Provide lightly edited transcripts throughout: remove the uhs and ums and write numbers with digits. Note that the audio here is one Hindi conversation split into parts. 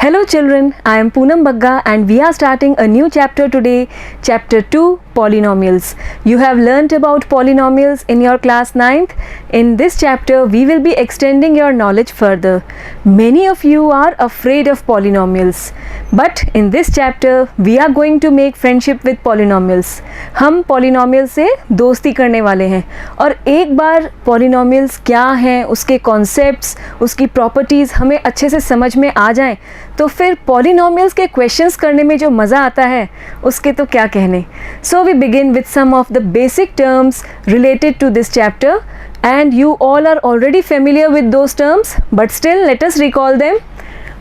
Hello children, I am Poonam Bagga and we are starting a new chapter today, chapter 2, polynomials. You have learnt about polynomials in your class 9th. In this chapter, we will be extending your knowledge further. Many of you are afraid of polynomials. But in this chapter, we are going to make friendship with polynomials. हम polynomials से दोस्ती करने वाले हैं और एक बार polynomials क्या हैं, उसके concepts, उसकी properties हमें अच्छे से समझ में आ जाएं, तो फिर polynomials के questions करने में जो मज़ा आता है उसके तो क्या कहने. So we begin with some of the basic terms related to this chapter and you all are already familiar with those terms, but still let us recall them.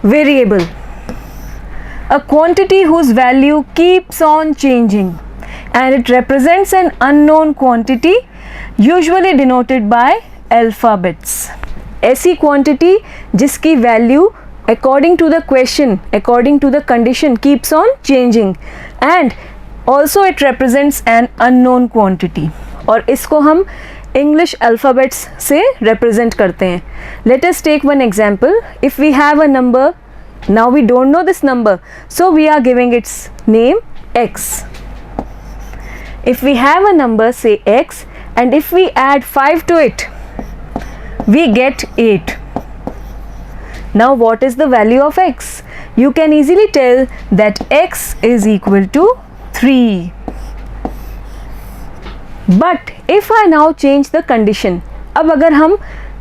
Variable, a quantity whose value keeps on changing and it represents an unknown quantity usually denoted by alphabets. ऐसी quantity जिसकी value according to the question, according to the condition keeps on changing and also it represents an unknown quantity और इसको हम English alphabets से represent करते हैं. Let us take one example. If we have a number, now we don't know this number, so we are giving its name x. If we have a number, say x, and if we add 5 to it, we get 8. Now what is the value of x? You can easily tell that x is equal to 3. But if I now change the condition, अब अगर हम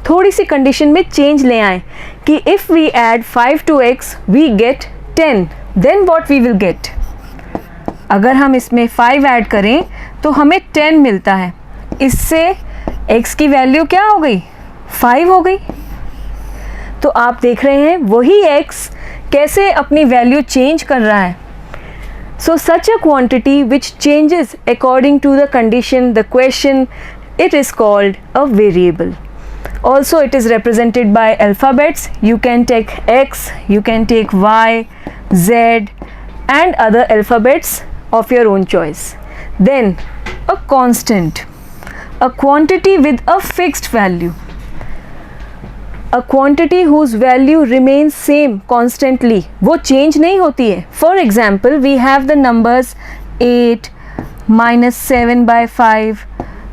थोड़ी सी condition में change ले आएं कि if we add 5 to x we get 10, then what we will get? अगर हम इसमें 5 ऐड करें तो हमें 10 मिलता है. इससे x की वैल्यू क्या हो गई? 5 हो गई. तो आप देख रहे हैं वही x कैसे अपनी वैल्यू चेंज कर रहा है. So such a quantity which changes according to the condition, the question, it is called a variable. Also it is represented by alphabets. You can take x, you can take y, z and other alphabets of your own choice. Then a constant, a quantity with a fixed value. A quantity whose value remains same constantly, वो change नहीं होती है. For example, we have the numbers 8, minus 7 by 5,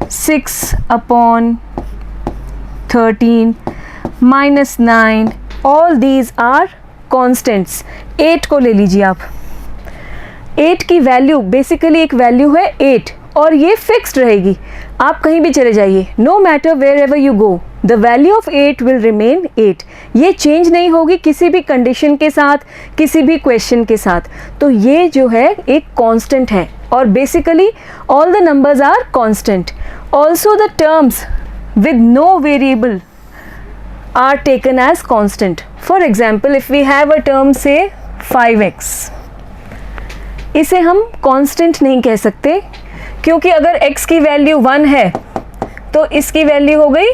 6 upon 13, minus 9. All these are constants. 8 को ले लीजिए आप. 8 की वैल्यू बेसिकली एक वैल्यू है 8 और ये फिक्स्ड रहेगी. आप कहीं भी चले जाइए, no matter wherever you go, the value of 8 will remain 8. ये चेंज नहीं होगी किसी भी कंडीशन के साथ, किसी भी क्वेश्चन के साथ. तो ये जो है एक कांस्टेंट है और basically all the numbers are constant. Also the terms with no variable are taken as constant. For example, if we have a term say 5x, इसे हम कांस्टेंट नहीं कह सकते क्योंकि अगर x की वैल्यू 1 है तो इसकी वैल्यू हो गई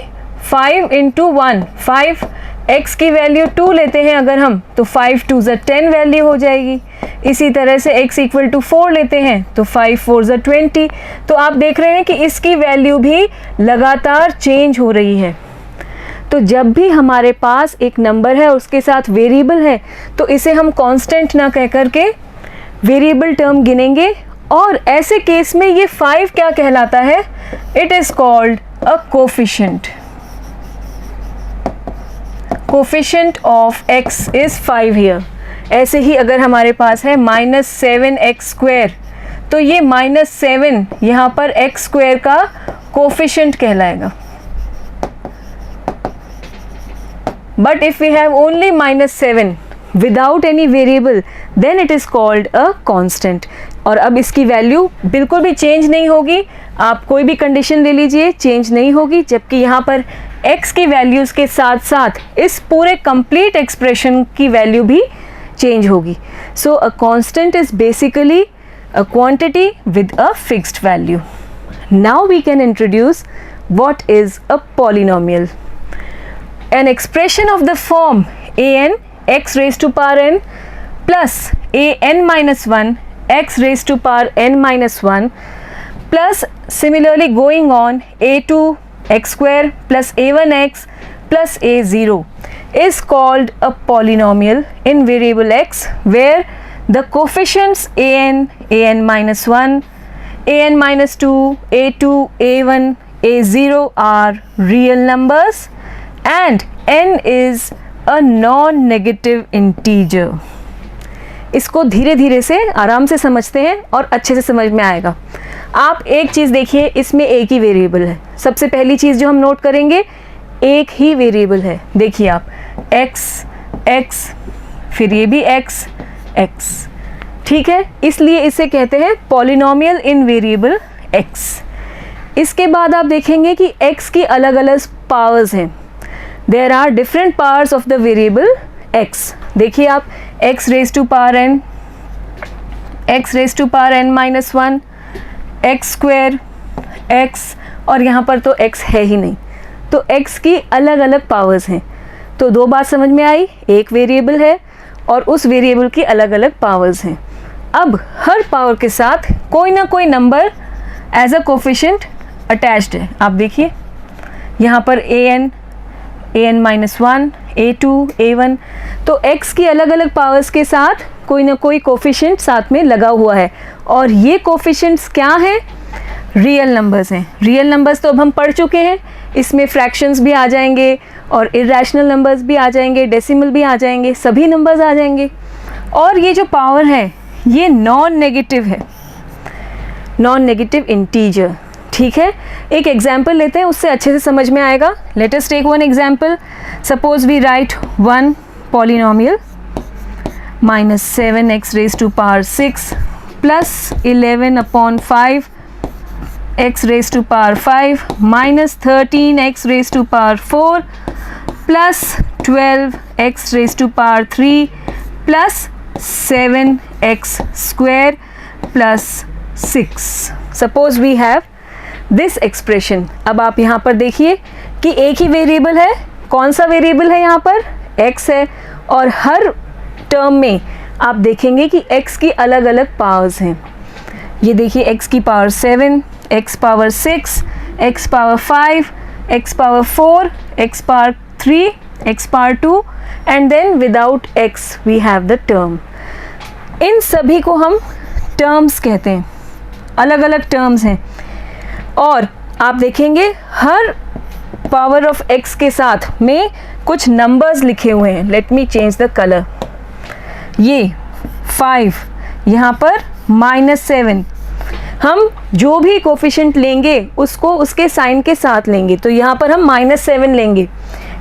5 into 1. 5 x की वैल्यू 2 लेते हैं अगर हम तो 5 2 ज़ा 10 वैल्यू हो जाएगी. इसी तरह से x इक्वल टू 4 लेते हैं तो 5 4 ज़ा 20. तो आप देख रहे हैं कि इसकी वैल्यू भी लगातार चेंज हो रही है. तो जब भी हमारे पास एक नंबर है उसके साथ वेरिएबल है तो इसे हम कांस्टेंट ना कह करके वेरिएबल टर्म गिनेंगे और ऐसे केस में ये 5 क्या कहलाता है? It is called a coefficient. Coefficient of x is 5 here. ऐसे ही अगर हमारे पास है -7x² तो ये -7 यहाँ पर x² का कोफिशिएंट कहलाएगा. But if we have only -7 without any variable then it is called a constant. और अब इसकी वैल्यू बिल्कुल भी चेंज नहीं होगी. आप कोई भी कंडीशन ले लीजिए, चेंज नहीं होगी, जबकि यहाँ पर x की वैल्यूज के साथ साथ इस पूरे कंप्लीट एक्सप्रेशन की वैल्यू भी चेंज होगी. So a constant is basically a quantity with a fixed value. Now we can introduce what is a polynomial. An expression of the form an x raised to power n plus an minus 1 x raised to power n minus 1 plus similarly going on a2 x square plus a1 x plus a0. is called a polynomial in variable x where the coefficients an, an minus 1, an minus 2, a2, a1, a0 are real numbers and n is a non-negative integer. इसको धीरे धीरे से आराम से समझते हैं और अच्छे से समझ में आएगा. आप एक चीज़ देखिए, इसमें एक ही वेरिएबल है. सबसे पहली चीज़ जो हम नोट करेंगे, एक ही वेरिएबल है. देखिए आप x x, फिर ये भी x x, ठीक है. इसलिए इसे कहते हैं पॉलिनोमियल इन वेरिएबल x. इसके बाद आप देखेंगे कि x की अलग अलग पावर्स हैं. There are different powers of the variable x. देखिए आप x raise to power n, x raise to power n minus 1, x square x, और यहाँ पर तो x है ही नहीं, तो x की अलग अलग पावर्स हैं. तो दो बात समझ में आई, एक वेरिएबल है और उस वेरिएबल की अलग अलग पावर्स हैं. अब हर पावर के साथ कोई ना कोई number as a coefficient attached है. आप देखिए यहाँ पर an माइनस 1, a2, a1, तो x की अलग अलग पावर्स के साथ कोई ना कोई कोफिशिएंट साथ में लगा हुआ है. और ये कोफिशिएंट्स क्या हैं? रियल नंबर्स हैं. रियल नंबर्स तो अब हम पढ़ चुके हैं, इसमें फ्रैक्शंस भी आ जाएंगे और इरेशनल नंबर्स भी आ जाएंगे, डेसिमल भी आ जाएंगे, सभी नंबर्स आ जाएंगे. और ये जो पावर है ये नॉन नेगेटिव है, नॉन नेगेटिव इंटीजर. ठीक है, एक एग्जाम्पल लेते हैं, उससे अच्छे से समझ में आएगा. Let us take one example. Suppose we write one polynomial minus 7x raise to power 6 plus 11 upon 5 x raise to power 5 minus 13x raise to power 4 plus 12x raise to power 3 plus 7x square plus 6. Suppose we have this expression. अब आप यहाँ पर देखिए कि एक ही वेरिएबल है. कौन सा वेरिएबल है? यहाँ पर x है, और हर टर्म में आप देखेंगे कि x की अलग अलग पावर्स हैं. ये देखिए x की power 7, x power 6, x power 5, x power 4, x power 3, x power 2, and then without x we have the term. इन सभी को हम टर्म्स कहते हैं, अलग अलग टर्म्स हैं. और आप देखेंगे हर पावर ऑफ x के साथ में कुछ नंबर्स लिखे हुए हैं. Let me change the colour. ये 5, यहाँ पर -7. हम जो भी कोफिशिएंट लेंगे उसको उसके साइन के साथ लेंगे, तो यहाँ पर हम -7 लेंगे.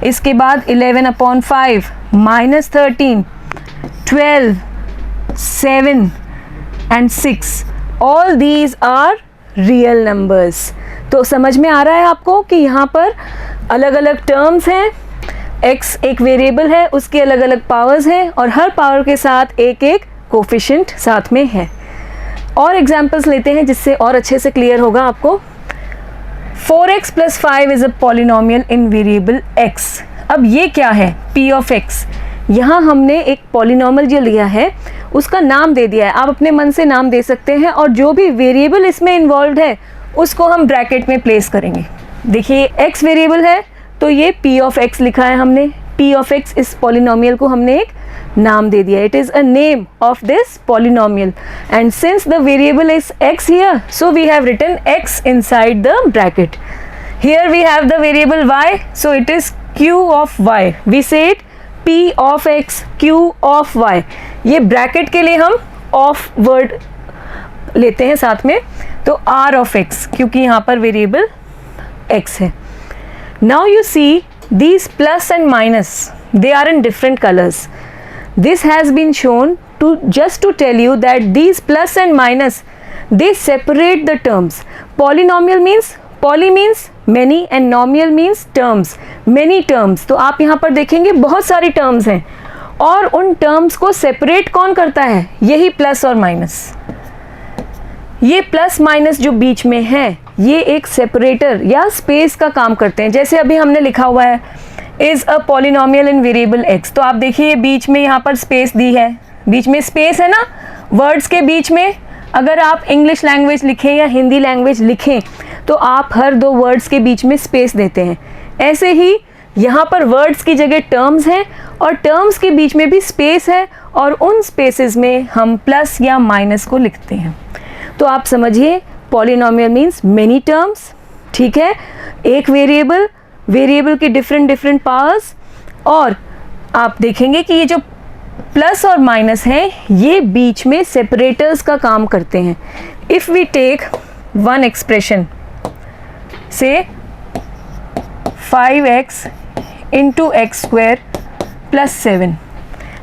इसके बाद 11 upon 5, -13, 12, 7 and 6. All these are real numbers. तो समझ में आ रहा है आपको कि यहाँ पर अलग अलग टर्म्स हैं. x एक वेरिएबल है, उसके अलग अलग पावर्स हैं और हर पावर के साथ एक एक कोफिशिएंट साथ में है. और एग्जांपल्स लेते हैं जिससे और अच्छे से क्लियर होगा आपको. 4x plus 5 is a polynomial in variable x. अब ये क्या है? p of x. यहाँ हमने एक पॉलिनोमियल जो लिया है उसका नाम दे दिया है. आप अपने मन से नाम दे सकते हैं और जो भी वेरिएबल इसमें इन्वॉल्व है उसको हम ब्रैकेट में प्लेस करेंगे. देखिए x वेरिएबल है तो ये p ऑफ x लिखा है हमने. p ऑफ x इस पॉलिनोमियल को हमने एक नाम दे दिया. It is a name of this polynomial and since the variable is x here so we have written x inside the bracket. Here we have the variable y, so it is q of y. We say it p of x, q of y. ये ब्रैकेट के लिए हम ऑफ वर्ड लेते हैं साथ में, तो r ऑफ x, क्योंकि यहाँ पर वेरिएबल x है. Now you see these plus and minus, they are in different colors. This has been shown to just to tell you that these plus and minus, they separate the terms. Polynomial means, poly means many and nomial means terms, many terms. तो आप यहाँ पर देखेंगे बहुत सारी terms हैं और उन terms को separate कौन करता है? यही plus और minus. ये प्लस माइनस जो बीच में है ये एक सेपरेटर या स्पेस का काम करते हैं. जैसे अभी हमने लिखा हुआ है is a polynomial in variable x, तो आप देखिए बीच में यहाँ पर स्पेस दी है. बीच में स्पेस है ना, वर्ड्स के बीच में. अगर आप इंग्लिश लैंग्वेज लिखें या हिंदी लैंग्वेज लिखें तो आप हर दो वर्ड्स के बीच में स्पेस देते हैं. ऐसे ही यहाँ पर वर्ड्स की जगह टर्म्स हैं और टर्म्स के बीच में भी स्पेस है और उन स्पेसेस में हम प्लस या माइनस को लिखते हैं। तो आप समझिए पॉलिनोमियल मीन्स मेनी टर्म्स, ठीक है, एक वेरिएबल, वेरिएबल के डिफरेंट पावर्स, और आप देखेंगे कि ये जो प्लस और माइनस हैं ये बीच में सेपरेटर्स का काम करते हैं। If we take one expression say 5x into x square plus 7,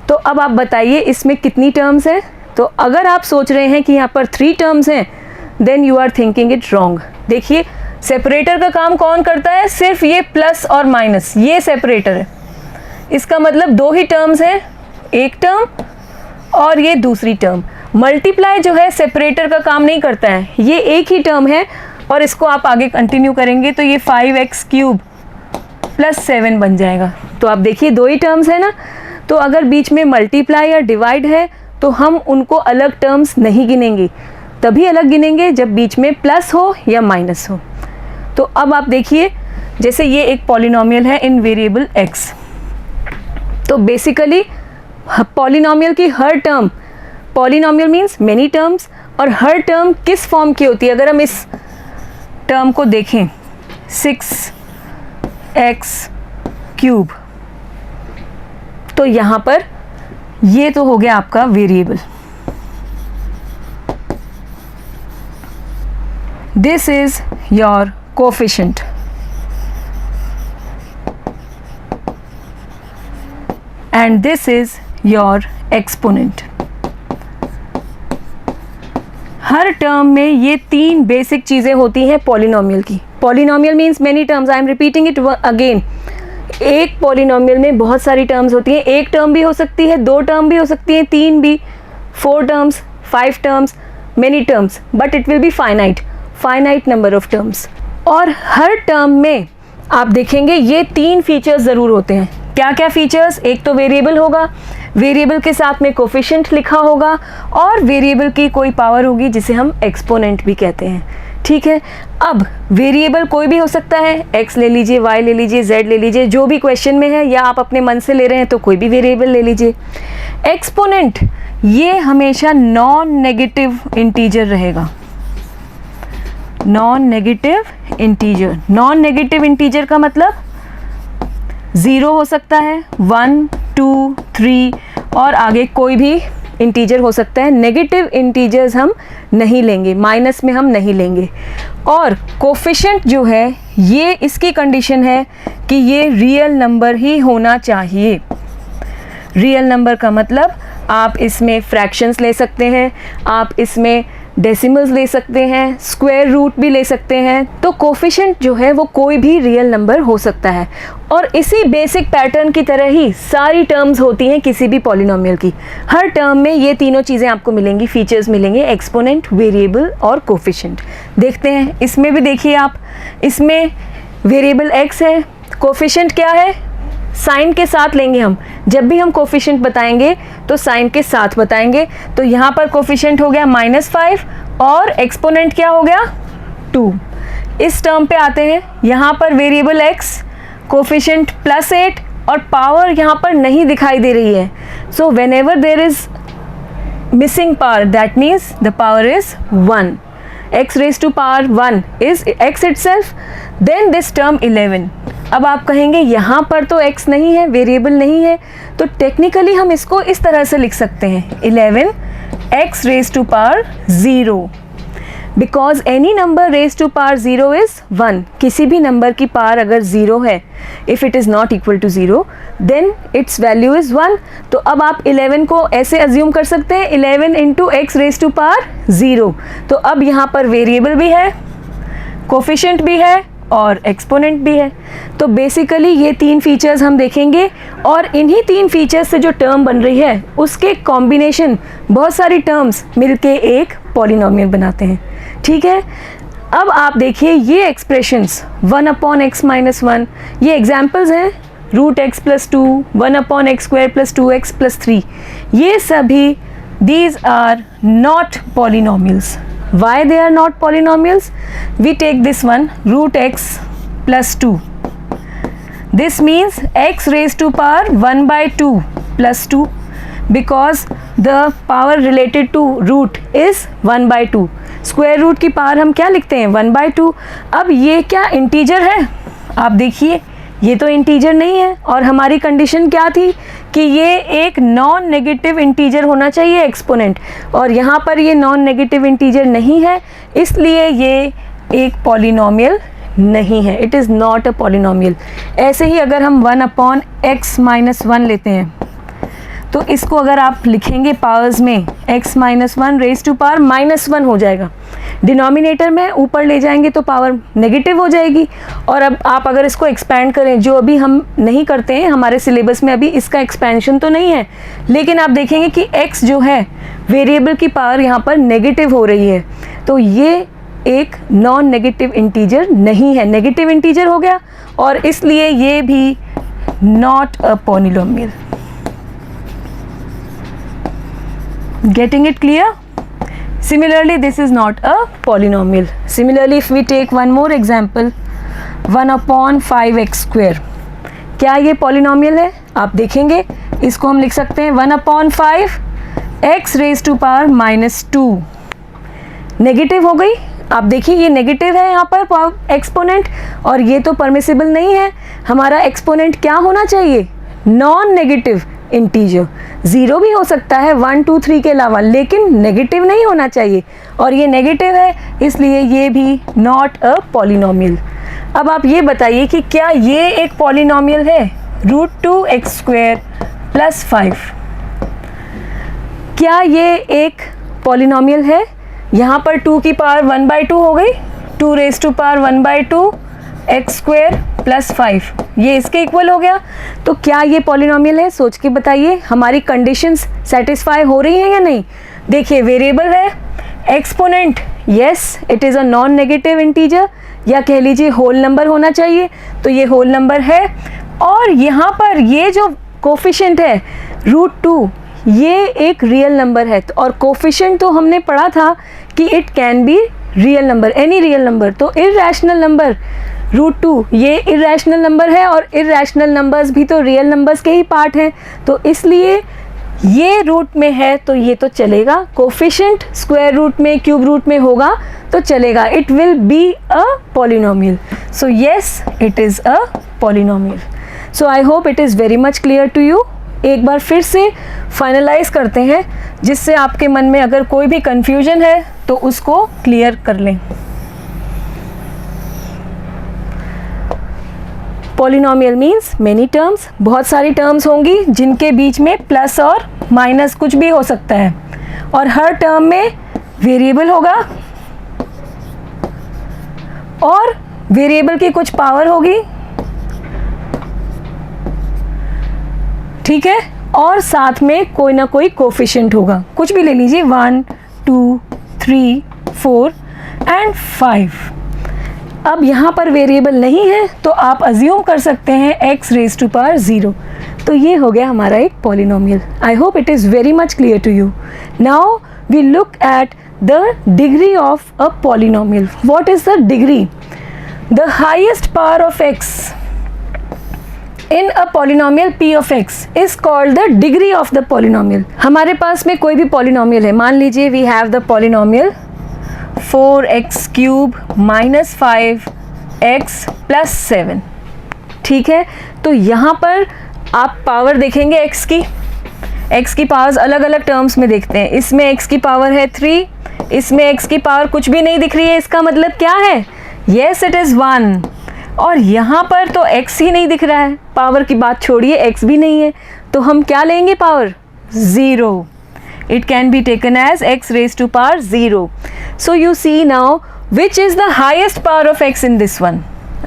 तो अब आप बताइए इसमें कितनी टर्म्स हैं। तो अगर आप सोच रहे हैं कि यहाँ पर 3 टर्म्स हैं, then you are thinking it wrong. देखिए सेपरेटर का काम कौन करता है, सिर्फ ये प्लस और माइनस, ये सेपरेटर है। इसका मतलब 2 ही टर्म्स हैं, एक टर्म और ये दूसरी टर्म। मल्टीप्लाई जो है सेपरेटर का काम नहीं करता है, ये एक ही टर्म है और इसको आप आगे कंटिन्यू करेंगे तो ये 5x क्यूब प्लस 7 बन जाएगा। तो आप देखिए 2 ही टर्म्स है ना, तो अगर बीच में मल्टीप्लाई या डिवाइड है तो हम उनको अलग टर्म्स नहीं गिनेंगे, तभी अलग गिनेंगे जब बीच में प्लस हो या माइनस हो। तो अब आप देखिए जैसे ये एक पॉलिनोमियल है इन वेरिएबल x, तो बेसिकली पॉलिनोमियल की हर term, polynomial means many terms, और हर टर्म किस फॉर्म की होती है। अगर हम इस टर्म को देखें 6x क्यूब, तो यहाँ पर ये तो हो गया आपका variable, this is your coefficient, and this is your exponent। Her term में ये 3 बेसिक चीज़ें होती हैं पॉलिनोमियल की। Polynomial means many terms, I am repeating it again. एक पॉलिनोमियल में बहुत सारी टर्म्स होती हैं, एक टर्म भी हो सकती है, 2 टर्म भी हो सकती हैं, 3 भी, 4 terms, 5 terms, many terms, but it will be finite number of terms. और हर टर्म में आप देखेंगे ये 3 फीचर्स ज़रूर होते हैं। क्या क्या फीचर्स, एक तो वेरिएबल होगा, वेरिएबल के साथ में कोफिशिएंट लिखा होगा, और वेरिएबल की कोई पावर होगी जिसे हम एक्सपोनेंट भी कहते हैं, ठीक है। अब वेरिएबल कोई भी हो सकता है, x ले लीजिए, y ले लीजिए, z ले लीजिए, जो भी क्वेश्चन में है, या आप अपने मन से ले रहे हैं तो कोई भी वेरिएबल ले लीजिए। एक्सपोनेंट ये हमेशा नॉन नेगेटिव इंटीजर रहेगा, non negative integer. Non negative integer का मतलब 0 हो सकता है, 1, 2, 3 और आगे कोई भी इंटीजर हो सकता है। नेगेटिव इंटीजर्स हम नहीं लेंगे, माइनस में हम नहीं लेंगे। और कोफिशिएंट जो है ये इसकी कंडीशन है कि ये रियल नंबर ही होना चाहिए। रियल नंबर का मतलब आप इसमें फ्रैक्शंस ले सकते हैं, आप इसमें डेसिमल्स ले सकते हैं, स्क्वायर रूट भी ले सकते हैं। तो कोफिशिएंट जो है वो कोई भी रियल नंबर हो सकता है। और इसी बेसिक पैटर्न की तरह ही सारी टर्म्स होती हैं किसी भी पॉलिनोमियल की। हर टर्म में ये तीनों चीज़ें आपको मिलेंगी, फीचर्स मिलेंगे, एक्सपोनेंट, वेरिएबल और कोफिशिएंट। देखते हैं इसमें भी, देखिए आप, इसमें वेरिएबल x है, कोफिशिएंट क्या है, साइन के साथ लेंगे हम। जब भी हम कोफिशिएंट बताएंगे तो साइन के साथ बताएंगे। तो यहाँ पर कोफिशिएंट हो गया -5 और एक्सपोनेंट क्या हो गया 2। इस टर्म पे आते हैं, यहाँ पर वेरिएबल x, कोफिशिएंट +8 और पावर यहाँ पर नहीं दिखाई दे रही है। So when ever there is missing power, that means the power is 1। x raised to power 1 is x itself, then this term 11। अब आप कहेंगे यहाँ पर तो x नहीं है, वेरिएबल नहीं है, तो टेक्निकली हम इसको इस तरह से लिख सकते हैं 11 x raised to power 0, because any number raise to power 0 is 1। किसी भी नंबर की पावर अगर 0 है, if it is not equal to 0 then its value is 1। तो अब आप 11 को ऐसे अज्यूम कर सकते हैं 11 into x raise to power 0। तो अब यहाँ पर वेरिएबल भी है, कोफिशिएंट भी है और एक्सपोनेंट भी है। तो बेसिकली ये 3 फीचर्स हम देखेंगे और इन्हीं 3 फीचर्स से जो टर्म बन रही है उसके कॉम्बिनेशन, बहुत सारी टर्म्स मिलके एक पॉलिनोमियल बनाते हैं। ठीक है, अब आप देखिए ये एक्सप्रेशंस 1/x-1, ये एग्जाम्पल्स हैं, √x+2, 1/x² + 2x + 3, ये सभी these are not polynomials. Why they are not polynomials? We take this one, √x + 2. This means x raised to power 1 by 2 plus 2 because the power related to root is 1 by 2. Square root की पावर हम क्या लिखते हैं 1 by 2. अब ये क्या इंटीजर है? आप देखिए ये तो इंटीजर नहीं है और हमारी कंडीशन क्या थी कि ये एक नॉन नेगेटिव इंटीजर होना चाहिए एक्सपोनेंट, और यहाँ पर ये नॉन नेगेटिव इंटीजर नहीं है, इसलिए ये एक पॉलिनोमियल नहीं है. It is not a polynomial. ऐसे ही अगर हम 1/x-1 लेते हैं तो इसको अगर आप लिखेंगे पावर्स में x-1 रेज टू पावर -1 हो जाएगा. डिनोमिनेटर में ऊपर ले जाएंगे तो पावर नेगेटिव हो जाएगी. और अब आप अगर इसको एक्सपैंड करें, जो अभी हम नहीं करते हैं, हमारे सिलेबस में अभी इसका एक्सपेंशन तो नहीं है, लेकिन आप देखेंगे कि x जो है वेरिएबल की पावर यहाँ पर नेगेटिव हो रही है, तो ये एक नॉन नेगेटिव इंटीजर नहीं है, नेगेटिव इंटीजर हो गया, और इसलिए ये भी not a polynomial. Getting it clear? Similarly, this is not a polynomial. Similarly, if we take one more example, 1/5x square. क्या ये polynomial है? आप देखेंगे इसको हम लिख सकते हैं 1/5 x raised to power -2. Negative हो गई. आप देखिए ये नेगेटिव है यहाँ पर एक्सपोनेंट, और ये तो परमिसिबल नहीं है. हमारा एक्सपोनेंट क्या होना चाहिए? Non negative integer. 0 भी हो सकता है 1 2 3 के अलावा, लेकिन नेगेटिव नहीं होना चाहिए, और ये नेगेटिव है, इसलिए ये भी नॉट अ पॉलिनोमियल. अब आप ये बताइए कि क्या ये एक पॉलिनोमियल है? √2x² + 5. क्या ये एक पॉलिनोमियल है? यहाँ पर 2 की पावर 1 by 2 हो गई, 2 raised to power 1 by 2 x² + 5, ये इसके इक्वल हो गया. तो क्या ये पॉलिनोमियल है? सोच के बताइए. हमारी कंडीशंस सेटिस्फाई हो रही हैं या नहीं? देखिए वेरिएबल है, exponent yes it is a non negative integer, या कह लीजिए होल नंबर होना चाहिए, तो ये होल नंबर है. और यहाँ पर ये जो कोफिशिएंट है √2, ये एक रियल नंबर है. और कोफिशिएंट तो हमने पढ़ा था कि it can be real number, any real number. तो इरैशनल नंबर √2 ये इरैशनल नंबर है, और इरैशनल नंबर्स भी तो रियल नंबर्स के ही पार्ट हैं, तो इसलिए ये रूट में है तो ये तो चलेगा. कोफिशिएंट स्क्वायर रूट में, क्यूब रूट में होगा तो चलेगा. It will be a polynomial. So yes it is a polynomial. So I hope it is very much clear to you. एक बार फिर से फाइनलाइज करते हैं, जिससे आपके मन में अगर कोई भी कंफ्यूजन है तो उसको क्लियर कर लें. पॉलिनोमियल मीन्स मेनी टर्म्स, बहुत सारी टर्म्स होंगी जिनके बीच में प्लस और माइनस कुछ भी हो सकता है, और हर टर्म में वेरिएबल होगा और वेरिएबल की कुछ पावर होगी, ठीक है, और साथ में कोई ना कोई कोफिशिएंट होगा. कुछ भी ले लीजिए, 1 2 3 4 एंड 5. अब यहाँ पर वेरिएबल नहीं है तो आप अज्यूम कर सकते हैं x raised to power 0. तो ये हो गया हमारा एक polynomial. I hope it is very much clear to you. Now we look at the degree of a polynomial. What is the degree? The highest power of x in a polynomial p of x is called the degree of the polynomial. हमारे पास में कोई भी पॉलिनोमियल है, मान लीजिए we have the polynomial 4x³ - 5x + 7. ठीक है, तो यहाँ पर आप पावर देखेंगे x की पावर्स अलग अलग टर्म्स में देखते हैं. इसमें x की पावर है 3, इसमें x की पावर कुछ भी नहीं दिख रही है. इसका मतलब क्या है? yes it is 1. और यहाँ पर तो x ही नहीं दिख रहा है, पावर की बात छोड़िए, x भी नहीं है, तो हम क्या लेंगे? Power 0. It can be taken as x raised to power 0. So you see now which is the highest power of x in this one?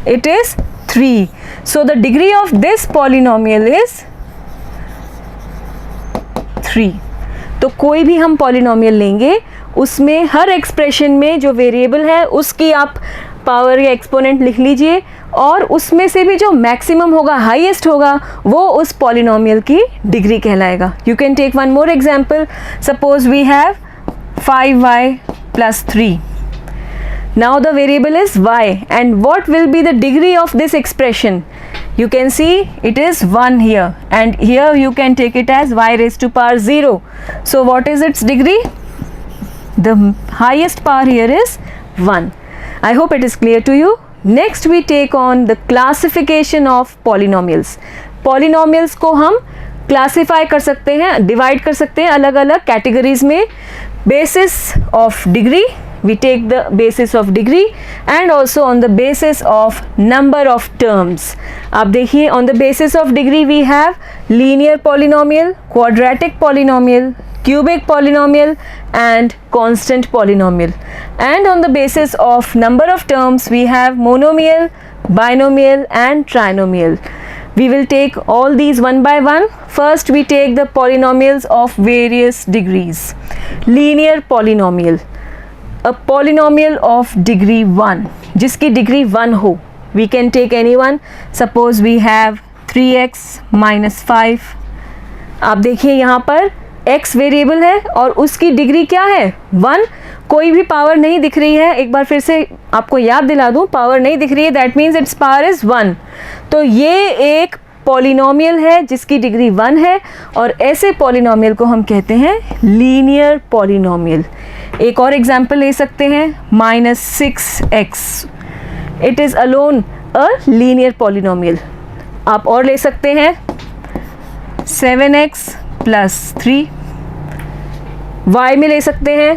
It is 3. So the degree of this polynomial is 3. तो कोई भी हम पॉलिनोमियल लेंगे उसमें हर एक्सप्रेशन में जो वेरिएबल है उसकी आप पावर या एक्सपोनेंट लिख लीजिए, और उसमें से भी जो मैक्सिमम होगा, हाईएस्ट होगा, वो उस पॉलिनोमियल की डिग्री कहलाएगा. You can take one more example. Suppose we have 5y + 3. Now the variable is y, and what will be the degree of this expression? You can see it is 1 here, and here you can take it as y raised to power 0. So what is its degree? The highest power here is 1. I hope it is clear to you. Next we take on the classification of polynomials. Polynomials को हम क्लासीफाई कर सकते हैं, डिवाइड कर सकते हैं अलग अलग कैटेगरीज में. Basis of degree, we take the basis of degree, and also on the basis of number of terms. आप देखिए, on the basis of degree we have linear polynomial, quadratic polynomial, cubic polynomial and constant polynomial. And on the basis of number of terms we have monomial, binomial and trinomial. We will take all these one by one. First we take the polynomials of various degrees. Linear polynomial, a polynomial of degree 1, जिसकी degree 1 हो. We can take anyone. Suppose we have 3x minus 5. आप देखिए यहाँ पर x वेरिएबल है और उसकी डिग्री क्या है? 1. कोई भी पावर नहीं दिख रही है. एक बार फिर से आपको याद दिला दूँ, पावर नहीं दिख रही है, that means it's power is 1. तो ये एक पॉलिनोमियल है जिसकी डिग्री 1 है, और ऐसे पॉलिनोमियल को हम कहते हैं लीनियर पॉलिनोमियल. एक और एग्जाम्पल ले सकते हैं, -6x. It is alone a linear polynomial. आप और ले सकते हैं 7x + 3. y में ले सकते हैं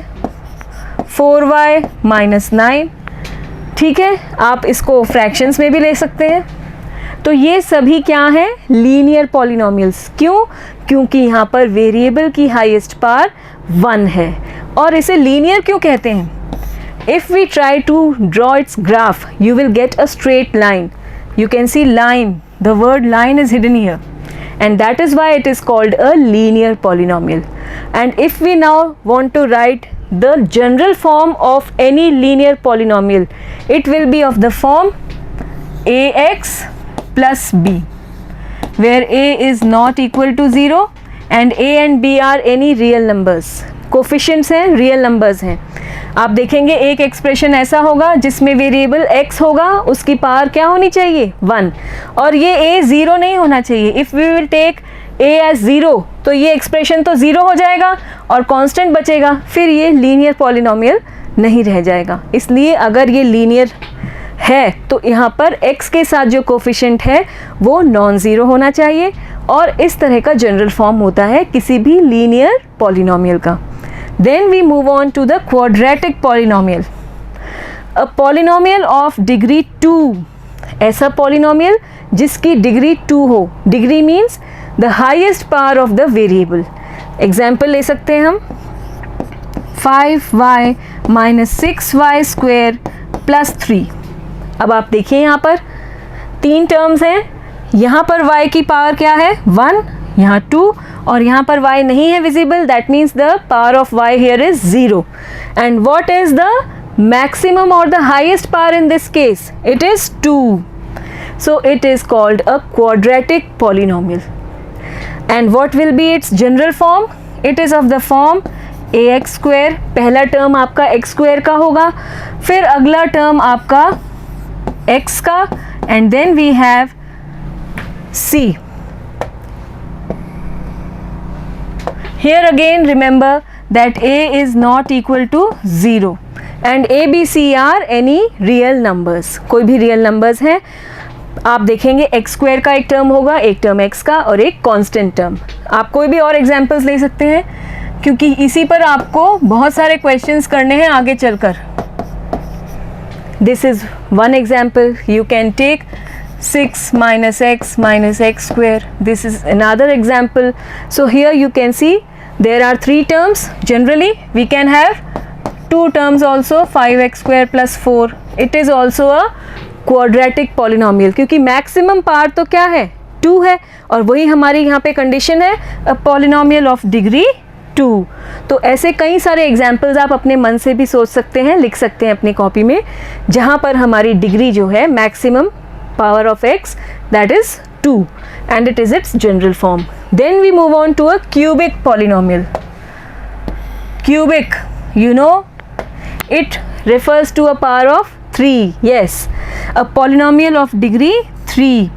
4y - 9. ठीक है, आप इसको फ्रैक्शंस में भी ले सकते हैं. तो ये सभी क्या हैं? Linear polynomials. क्यों? क्योंकि यहाँ पर वेरिएबल की हाईएस्ट पावर 1 है. और इसे लीनियर क्यों कहते हैं? If we try to draw its graph, you will get a straight line. You can see line, the word line is hidden here, and that is why it is called a linear polynomial. And if we now want to write the general form of any linear polynomial, it will be of the form ax plus b, where a is not equal to 0 and a and b are any real numbers. Coefficients हैं, रियल नंबर्स हैं. आप देखेंगे एक एक्सप्रेशन ऐसा होगा जिसमें वेरिएबल x होगा, उसकी पावर क्या होनी चाहिए? 1. और ये a 0 नहीं होना चाहिए. If we will take a as 0, तो ये एक्सप्रेशन तो 0 हो जाएगा और कांस्टेंट बचेगा, फिर ये लीनियर पॉलिनोमियल नहीं रह जाएगा. इसलिए अगर ये लीनियर है तो यहाँ पर x के साथ जो कोफिशिएंट है वो नॉन ज़ीरो होना चाहिए, और इस तरह का जनरल फॉर्म होता है किसी भी लीनियर पॉलिनोमियल का. Then we move on to the quadratic polynomial. A polynomial of degree 2, ऐसा polynomial जिसकी डिग्री 2 हो. Degree means the highest power of the variable. Example ले सकते हैं हम 5y - 6y² + 3. अब आप देखिए यहाँ पर 3 टर्म्स हैं. यहाँ पर y की पावर क्या है? 1, यहाँ 2, और यहाँ पर y नहीं है visible, that means the power of y here is 0. And what is the maximum और the highest power in this case? It is 2. So it is called a quadratic polynomial. And what will be its general form? It is of the form ax². पहला टर्म आपका x² का होगा, फिर अगला टर्म आपका x का, and then we have c. Here again remember that a is not equal to 0 and a, b, c are any real numbers. कोई भी real numbers हैं. आप देखेंगे x² का एक टर्म होगा, एक टर्म x का, और एक constant टर्म. आप कोई भी और एग्जाम्पल्स ले सकते हैं, क्योंकि इसी पर आपको बहुत सारे क्वेश्चंस करने हैं आगे चलकर. This is one example. You can take 6 - x - x². This is another example. So here you can see there are 3 terms. Generally we can have 2 terms also, 5x² + 4. It is also a quadratic polynomial, क्योंकि maximum power तो क्या है? 2 है, और वही हमारी यहाँ पे कंडीशन है, a polynomial of degree 2. तो ऐसे कई सारे एग्जाम्पल्स आप अपने मन से भी सोच सकते हैं, लिख सकते हैं अपनी कॉपी में, जहाँ पर हमारी डिग्री जो है maximum power of x, that is 2, and it is its general form. Then we move on to a cubic polynomial. Cubic, you know, it refers to a power of 3. Yes, a polynomial of degree 3.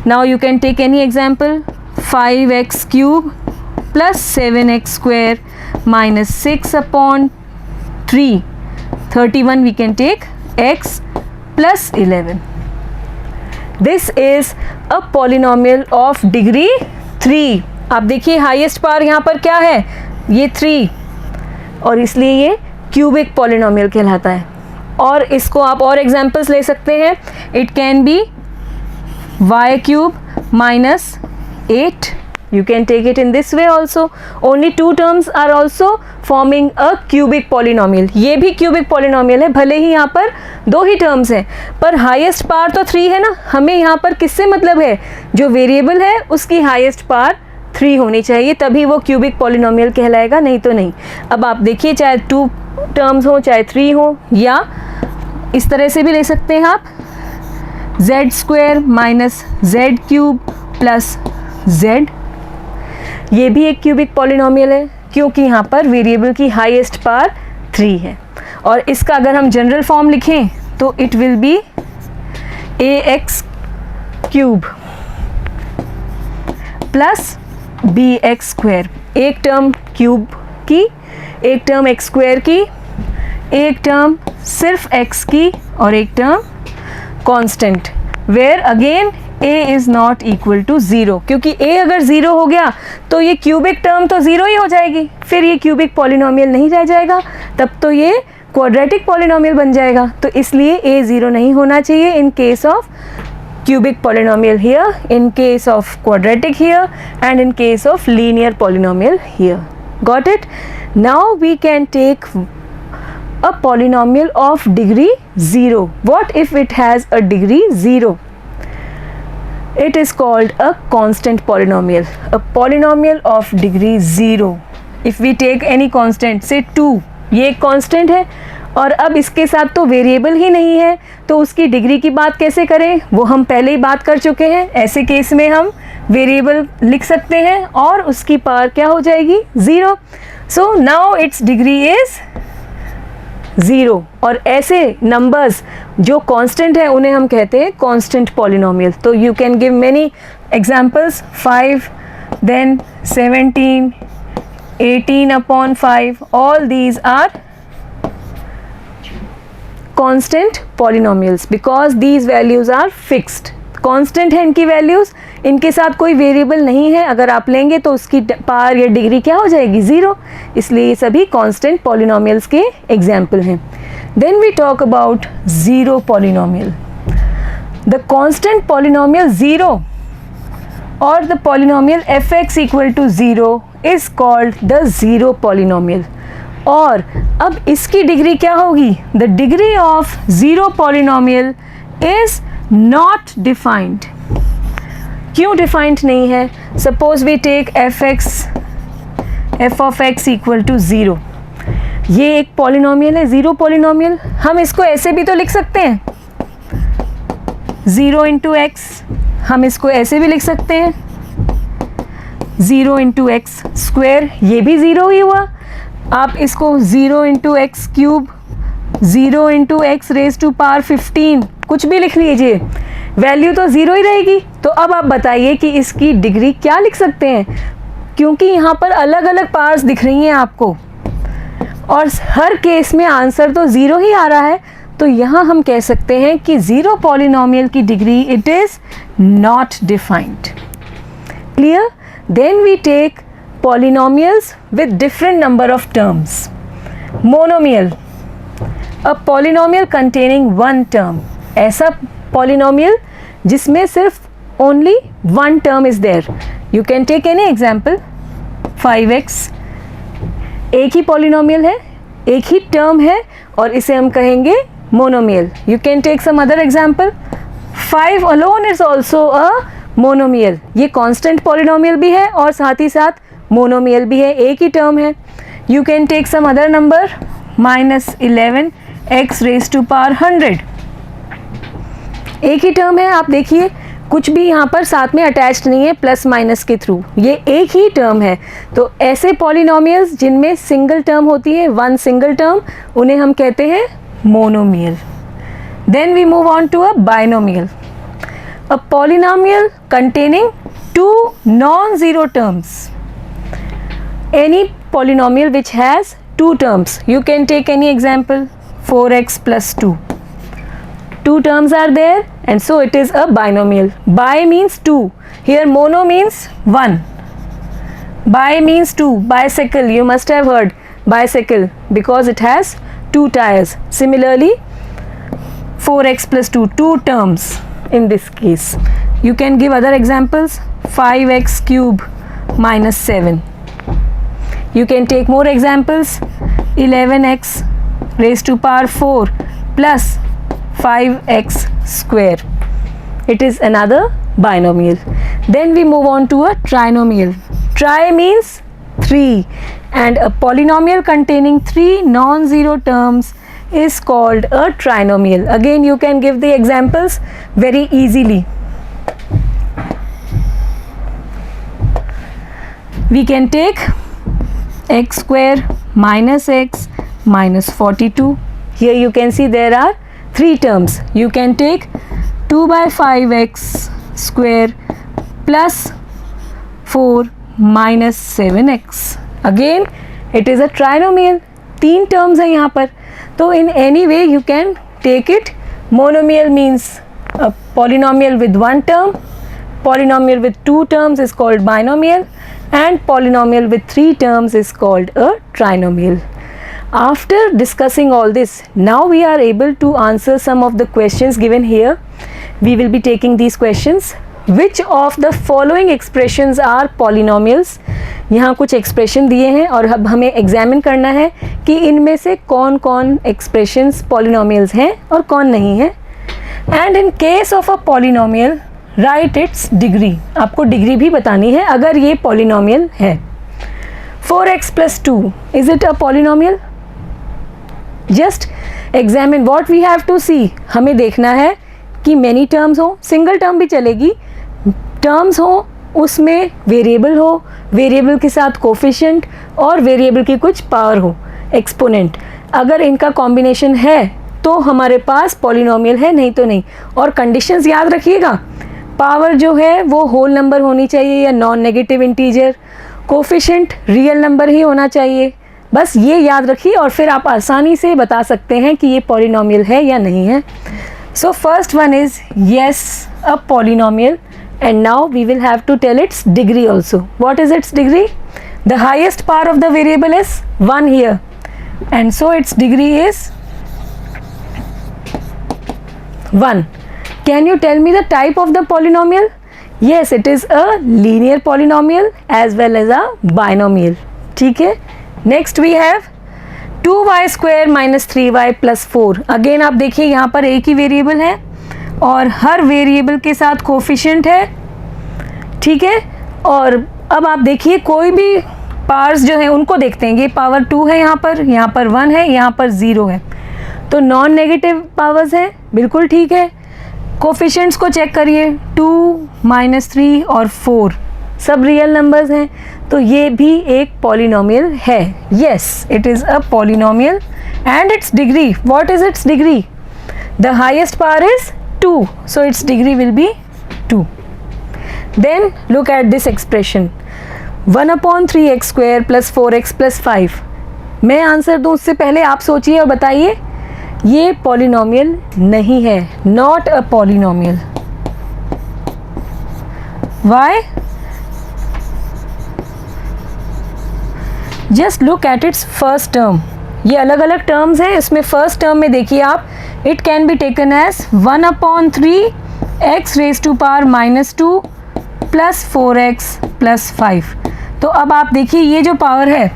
Now you can take any example. 5x cube plus 7x square minus 6 upon 3. 31 we can take x plus 11. This is a polynomial of degree 3. आप देखिए हाईएस्ट पावर यहाँ पर क्या है, ये 3, और इसलिए ये क्यूबिक पॉलिनोमियल कहलाता है. और इसको आप और एग्जांपल्स ले सकते हैं. It can B y cube minus 8. You can take it in this way also. Only 2 terms are also forming a cubic polynomial. ये भी cubic polynomial है, भले ही यहाँ पर 2 ही terms हैं, पर highest power तो 3 है ना. हमें यहाँ पर किससे मतलब है, जो वेरिएबल है उसकी highest power 3 होनी चाहिए, तभी वो cubic polynomial कहलाएगा, नहीं तो नहीं. अब आप देखिए, चाहे 2 terms हो चाहे 3 हो, या इस तरह से भी ले सकते हैं आप. z square minus z cube plus z, ये भी एक क्यूबिक पॉलिनोमियल है क्योंकि यहाँ पर वेरिएबल की हाईएस्ट पावर 3 है. और इसका अगर हम जनरल फॉर्म लिखें तो it will B ax cube plus bx square. एक टर्म क्यूब की, एक टर्म x स्क्वायर की, एक टर्म सिर्फ x की, और एक term constant, where again a is not equal to 0. क्योंकि a अगर 0 हो गया तो ये क्यूबिक टर्म तो 0 ही हो जाएगी, फिर ये क्यूबिक पॉलिनोमियल नहीं रह जाएगा, तब तो ये क्वाड्रेटिक पॉलिनोमियल बन जाएगा. तो इसलिए a 0 नहीं होना चाहिए in case of cubic polynomial here, in case of quadratic here, and in case of linear polynomial here. Got it? Now we can take a polynomial of degree 0. What if it has a degree 0? It is called a constant polynomial. A polynomial of degree 0. If we take any constant, say 2, ये एक constant है, और अब इसके साथ तो वेरिएबल ही नहीं है, तो उसकी डिग्री की बात कैसे करें, वो हम पहले ही बात कर चुके हैं. ऐसे केस में हम वेरिएबल लिख सकते हैं और उसकी पावर क्या हो जाएगी, 0. So now it's degree is 0. और ऐसे नंबर्स जो कांस्टेंट है उन्हें हम कहते हैं कांस्टेंट पॉलिनोमियल. तो you can give many examples. 5, then 17, 18 upon 5, all these are constant polynomials because these values are fixed. Constant है इनकी वैल्यूज़, इनके साथ कोई वेरिएबल नहीं है. अगर आप लेंगे तो उसकी पावर या डिग्री क्या हो जाएगी, 0. इसलिए ये सभी कांस्टेंट पॉलिनोमियल्स के एग्जाम्पल हैं. Then we talk about zero polynomial. The constant polynomial 0 और the polynomial fx equal to 0 is called the zero polynomial. और अब इसकी डिग्री क्या होगी, the degree of zero polynomial is not defined. क्यों डिफाइंड नहीं है? Suppose we take f of x equal to 0. ये एक पॉलिनोमियल है, ज़ीरो पॉलिनोमियल. हम इसको ऐसे भी तो लिख सकते हैं, 0 इंटू एक्स. हम इसको ऐसे भी लिख सकते हैं, 0 इंटू एक्स स्क्वायर. ये भी 0 ही हुआ. आप इसको 0 into x cube, 0 into x raise to power 15, कुछ भी लिख लीजिए, वैल्यू तो 0 ही रहेगी. तो अब आप बताइए कि इसकी डिग्री क्या लिख सकते हैं, क्योंकि यहाँ पर अलग अलग पावर्स दिख रही हैं आपको और हर केस में आंसर तो 0 ही आ रहा है. तो यहाँ हम कह सकते हैं कि ज़ीरो पॉलिनोमियल की degree it is not defined. Clear? Then we take polynomials with different number of terms. Monomial, a polynomial containing one term. ऐसा polynomial जिसमें सिर्फ only one term is there. You can take any example. 5x एक ही polynomial है, एक ही term है, और इसे हम कहेंगे monomial. You can take some other example. 5 alone is also a monomial. ये constant polynomial भी है और साथ ही साथ मोनोमियल भी है, एक ही टर्म है. You can take some other number, -11 x raise to power 100. एक ही टर्म है. आप देखिए कुछ भी यहाँ पर साथ में अटैच्ड नहीं है प्लस माइनस के थ्रू, ये एक ही टर्म है. तो ऐसे पॉलिनोमियल्स जिनमें सिंगल टर्म होती है, वन सिंगल टर्म, उन्हें हम कहते हैं monomial. Then we move on to a binomial. A polynomial containing two non-zero terms. Any polynomial which has two terms. You can take any example. 4x plus 2. Two terms are there, and so it is a binomial. Bi means two. Here mono means one. Bi means two. Bicycle, you must have heard bicycle because it has two tires. Similarly, 4x plus 2, two terms in this case. You can give other examples. 5x cube minus 7. You can take more examples. 11x raised to power 4 plus 5x square. It is another binomial. Then we move on to a trinomial. Tri means 3, and a polynomial containing 3 non-zero terms is called a trinomial. Again, you can give the examples very easily. We can take x square minus x minus 42. Here you can see there are 3 terms. You can take 2 by 5x square plus 4 minus 7x. Again, it is a trinomial. 3 terms है यहाँ पर. तो in any way you can take it. Monomial means a polynomial with 1 term. Polynomial with 2 terms is called binomial, and polynomial with 3 terms is called a trinomial. After discussing all this, now we are able to answer some of the questions given here. We will be taking these questions. Which of the following expressions are polynomials? यहाँ कुछ expression दिए हैं और अब हमें examine करना है कि इनमें से कौन कौन expressions polynomials हैं और कौन नहीं है. And in case of a polynomial, write its degree. आपको डिग्री भी बतानी है अगर ये polynomial है. 4x plus 2, is it a polynomial? Just examine what we have to see. हमें देखना है कि many terms हो, single term भी चलेगी, terms हो, उसमें वेरिएबल हो, वेरिएबल के साथ कोफिशिएंट और वेरिएबल की कुछ पावर हो, एक्सपोनेंट. अगर इनका कॉम्बिनेशन है तो हमारे पास पॉलिनोमियल है, नहीं तो नहीं. और कंडीशंस याद रखिएगा. पावर जो है वो होल नंबर होनी चाहिए या non negative integer. Coefficient real number ही होना चाहिए. बस ये याद रखिए और फिर आप आसानी से बता सकते हैं कि ये पॉलिनोमियल है या नहीं है. So first one is yes, a polynomial. And now we will have to tell its degree also. What is its degree? The highest power of the variable is 1 here, and so its degree is 1. Can you tell me the type of the polynomial? Yes, it is a linear polynomial as well as a binomial. ठीक है. Next we have 2y square minus 3y plus 4. Again आप देखिए यहाँ पर एक ही वेरिएबल है और हर वेरिएबल के साथ कोफिशिएंट है. ठीक है. और अब आप देखिए कोई भी पावर्स जो है उनको देखते हैं. ये पावर 2 है, यहाँ पर 1 है, यहाँ पर 0 है, तो नॉन नेगेटिव पावर्स हैं. बिल्कुल ठीक है. कोफिशिएंट्स को चेक करिए. 2 माइनस 3 और 4 सब रियल नंबर्स हैं, तो ये भी एक पॉलिनोमियल है. Yes, it is a polynomial. And it's degree, what is it's degree? The highest power is 2, so its degree will be 2. Then look at this expression, 1/3x square plus 4x plus 5. मैं आंसर दूं उससे पहले आप सोचिए और बताइए. ये पॉलिनोमियल नहीं है, not a polynomial. Why? Just look at its first term. ये अलग अलग टर्म्स हैं. इसमें फर्स्ट टर्म में देखिए आप, it can be taken as 1/3 x raised to power minus 2 plus 4x plus 5. तो अब आप देखिए ये जो पावर है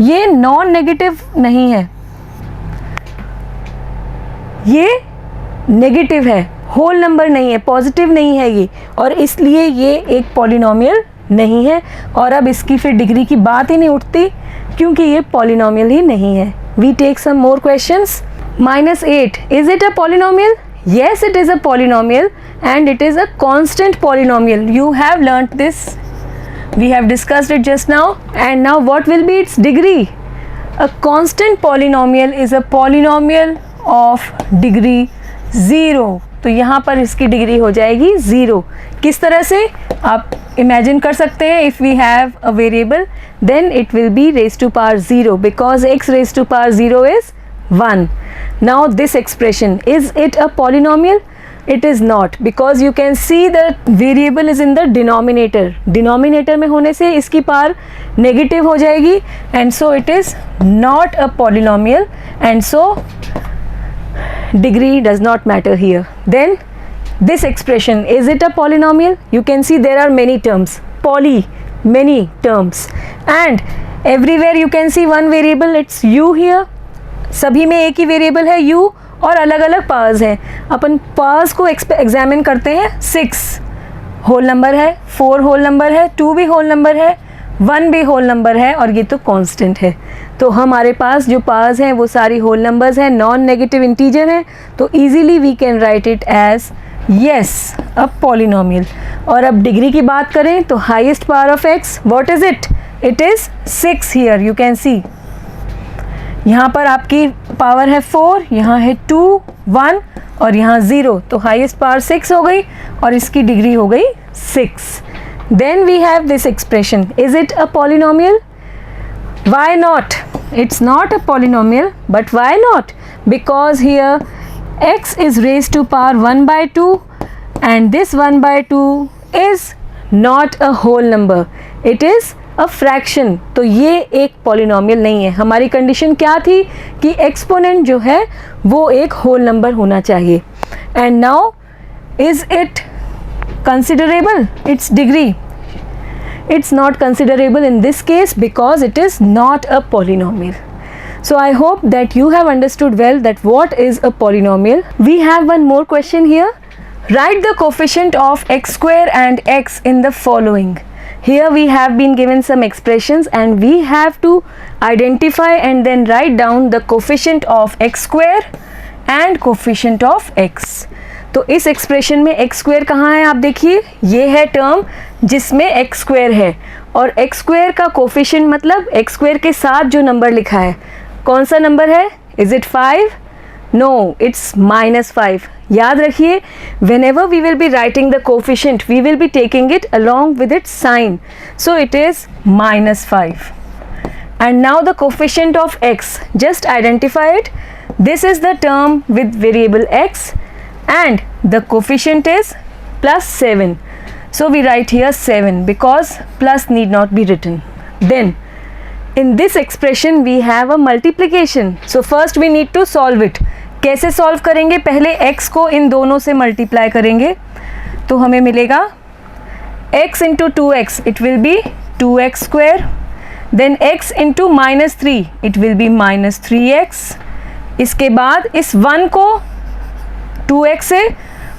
ये नॉन नेगेटिव नहीं है, ये नेगेटिव है, होल नंबर नहीं है, पॉजिटिव नहीं है ये, और इसलिए ये एक पॉलिनोमियल नहीं है. और अब इसकी फिर डिग्री की बात ही नहीं उठती क्योंकि ये पॉलिनोमियल ही नहीं है. We take some more questions. -8, is it a polynomial? Yes, it is a polynomial and it is a constant polynomial. You have learnt this. We have discussed it just now. And now what will be its degree? A constant polynomial is a polynomial of degree 0। तो यहाँ पर इसकी डिग्री हो जाएगी 0। किस तरह से आप इमेजिन कर सकते हैं, if we have a variable then it will be raise to power 0 because x raise to power 0 is 1. Now this expression, is it a polynomial? It is not, because you can see the variable is in the denominator. Denominator में होने से इसकी पावर नेगेटिव हो जाएगी and so it is not a polynomial and so degree does not matter here. Then this expression, is it a polynomial? You can see there are many terms, many terms, and everywhere you can see one variable, it's u here. सभी में एक ही वेरिएबल है u और अलग अलग पावर्स हैं. अपन पावर्स को एग्जामिन करते हैं. 6 होल नंबर है, 4 होल नंबर है, 2 भी होल नंबर है, 1 भी होल नंबर है और ये तो कांस्टेंट है. तो हमारे पास जो पावर्स हैं वो सारी होल नंबर्स हैं, नॉन नेगेटिव इंटीजर हैं. तो easily we can write it as yes a polynomial. और अब डिग्री की बात करें तो highest power of x, what is it? It is 6 here. You can see यहाँ पर आपकी पावर है 4, यहाँ है 2, 1 और यहाँ 0. तो हाईएस्ट पावर 6 हो गई और इसकी डिग्री हो गई 6. Then we have this expression, is it a polynomial? Why not? It's not a polynomial, but why not? Because here x is raised to power 1 by 2 and this 1 by 2 is not a whole number. It is a fraction. तो ये एक polynomial नहीं है. हमारी कंडीशन क्या थी कि एक्सपोनेंट जो है वो एक होल नंबर होना चाहिए. And now is it considerable? Its degree? It's not considerable in this case because it is not a polynomial. So I hope that you have understood well that what is a polynomial. We have one more question here. Write the coefficient of x square and x in the following. Here we have been given some expressions and we have to identify and then write down the coefficient of x square and coefficient of x. तो इस एक्सप्रेशन में x स्क्वायर कहाँ है? आप देखिए, ये है टर्म जिसमें x स्क्वायर है और x स्क्वायर का कोफिशिएंट मतलब x स्क्वायर के साथ जो नंबर लिखा है, कौन सा नंबर है? Is it 5? No, it's -5. याद रखिए, whenever we will be writing the coefficient we will be taking it along with its sign. So it is -5. And now the coefficient of x, just identify it. This is the term with variable x and the coefficient is +7. So we write here 7 because plus need not be written. Then in this expression we have a multiplication. So first we need to solve it. कैसे solve करेंगे? पहले x को इन दोनों से multiply करेंगे तो हमें मिलेगा x into 2x, it will be 2x square. Then x into -3, it will be -3x. इसके बाद इस 1 को 2x से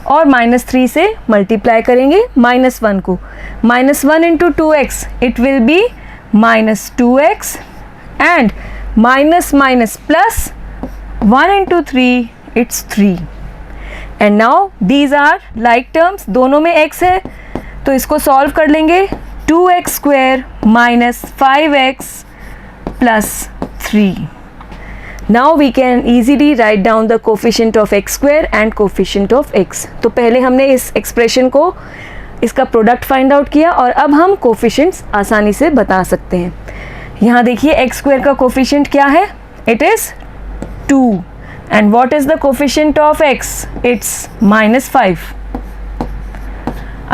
और -3 से मल्टीप्लाई करेंगे -1 को. -1 into 2x it will be -2x and minus plus 1 into 3 it's 3. And now these are like terms, दोनों में x है तो इसको सॉल्व कर लेंगे. 2x square -5x plus 3. Now we can easily write down the coefficient of x square and coefficient of x. तो पहले हमने इस एक्सप्रेशन को, इसका प्रोडक्ट फाइंड आउट किया और अब हम कोफिशिएंट्स आसानी से बता सकते हैं. यहाँ देखिए x स्क्वायर का कोफिशिएंट क्या है? It is 2. And what is the coefficient of x? It's -5.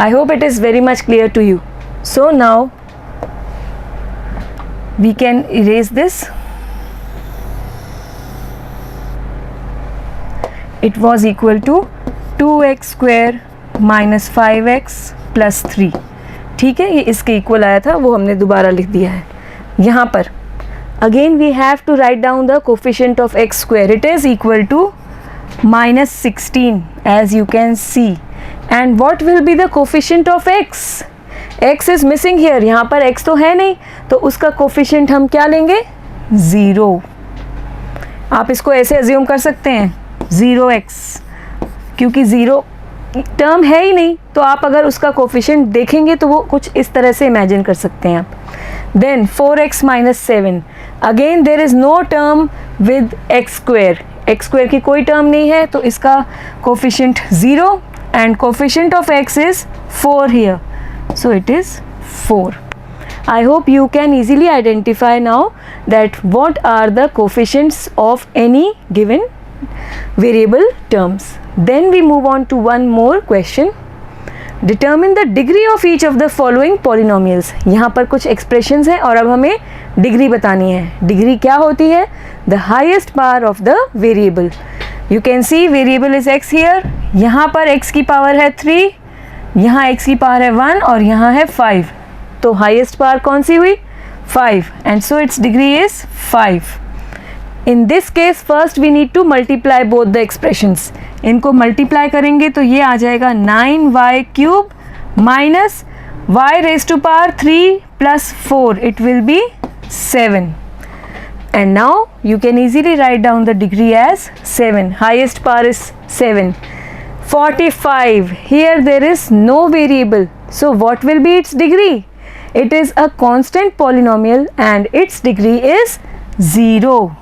I hope it is very much clear to you. So now we can erase this. It was equal to 2x square -5x plus 3. ठीक है, ये इसके इक्वल आया था, वो हमने दोबारा लिख दिया है. यहाँ पर again we have to write down the coefficient of x square. It is equal to -16 as you can see. And what will be the coefficient of x? x is missing here. यहाँ पर x तो है नहीं तो उसका कोफिशिएंट हम क्या लेंगे? 0. आप इसको ऐसे अज्यूम कर सकते हैं 0x, क्योंकि 0 टर्म है ही नहीं तो आप अगर उसका कोफिशिएंट देखेंगे तो वो कुछ इस तरह से इमेजिन कर सकते हैं आप. Then 4x minus 7. Again there is no term with x square. x square की कोई term नहीं है, तो इसका coefficient 0 and coefficient of x is 4 here. So it is 4. I hope you can easily identify now that what are the coefficients of any given variable terms. Then we move on to one more question. Determine the degree of each of the following polynomials. यहाँ पर कुछ expressions हैं और अब हमें degree बतानी है. Degree क्या होती है? The highest power of the variable. You can see variable is x here. यहाँ पर x की power है 3, यहाँ x की power है 1 और यहाँ है 5. तो highest power कौन सी हुई? 5. And so its degree is 5. In this case first we need to multiply both the expressions. इनको multiply करेंगे तो ये आ जाएगा 9y cube minus y raised to power 3 plus 4. It will be 7. And now you can easily write down the degree as 7. Highest power is 7. 45. Here there is no variable. So what will be its degree? It is a constant polynomial and its degree is 0.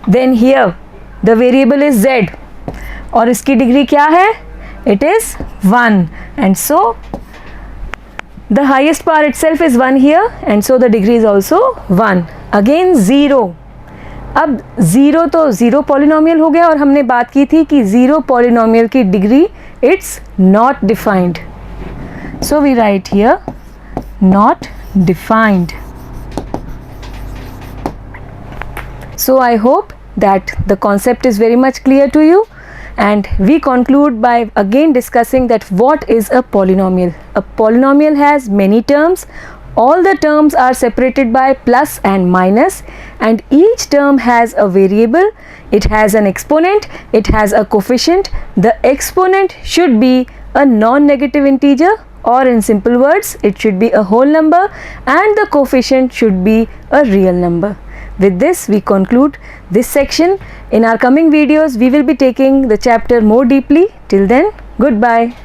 Then here the variable is z और इसकी डिग्री क्या है? It is 1 and so the highest power itself is 1 here and so the degree is also 1. Again 0. अब 0 तो 0 polynomial हो गया और हमने बात की थी कि 0 polynomial की degree it's not defined. So we write here not defined. So I hope that the concept is very much clear to you, and we conclude by again discussing that what is a polynomial. A polynomial has many terms. All the terms are separated by plus and minus, and each term has a variable. It has an exponent, it has a coefficient. The exponent should be a non-negative integer, or in simple words it should be a whole number, and the coefficient should be a real number. With this we conclude this section. In our coming videos we will be taking the chapter more deeply. Till then, goodbye.